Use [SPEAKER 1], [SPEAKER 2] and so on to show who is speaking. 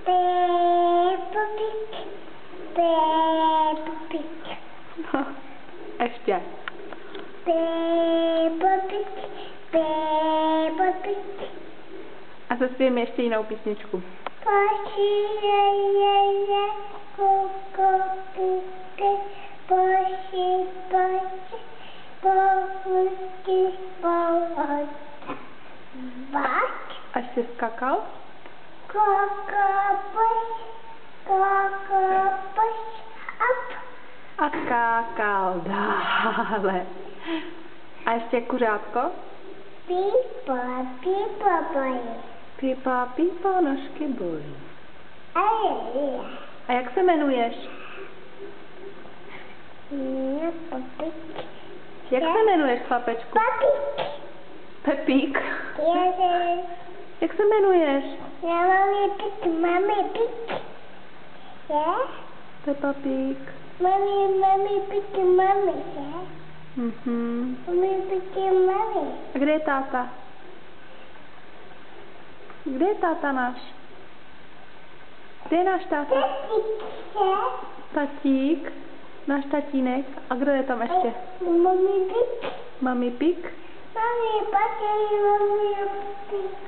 [SPEAKER 1] Peppa Pig. Peppa Pig.
[SPEAKER 2] No, ještě.
[SPEAKER 1] Peppa Pig. Peppa Pig.
[SPEAKER 2] A zaspějeme ještě jinou písničku.
[SPEAKER 1] Posíleje, kukupiky, posípače, pohudky, pohod. Bak,
[SPEAKER 2] Až jsi skakal?
[SPEAKER 1] kokopoš, up.
[SPEAKER 2] A skákal dále. A ještě kuřátko?
[SPEAKER 1] Pípa, pípa, boje.
[SPEAKER 2] Pípa, pípa, nožky bolí.
[SPEAKER 1] Aleluja.
[SPEAKER 2] A jak se jmenuješ?
[SPEAKER 1] Papík.
[SPEAKER 2] Jak se jmenuješ, chlapečku?
[SPEAKER 1] Papík.
[SPEAKER 2] Pepík.
[SPEAKER 1] Ježiš.
[SPEAKER 2] Jak se jmenuješ?
[SPEAKER 1] Já máme pík. Je?
[SPEAKER 2] Peppa Pig.
[SPEAKER 1] Mami, pík, mami, je?
[SPEAKER 2] Mhm.
[SPEAKER 1] Mami, pík, mami.
[SPEAKER 2] A kde je táta? Kde je táta náš? Kde je náš táta?
[SPEAKER 1] Tatík, je?
[SPEAKER 2] Tatík. Náš tatínek. A kdo je tam ještě?
[SPEAKER 1] Mami, pík.
[SPEAKER 2] Mami Pig.
[SPEAKER 1] Mami, pík, mami, pík.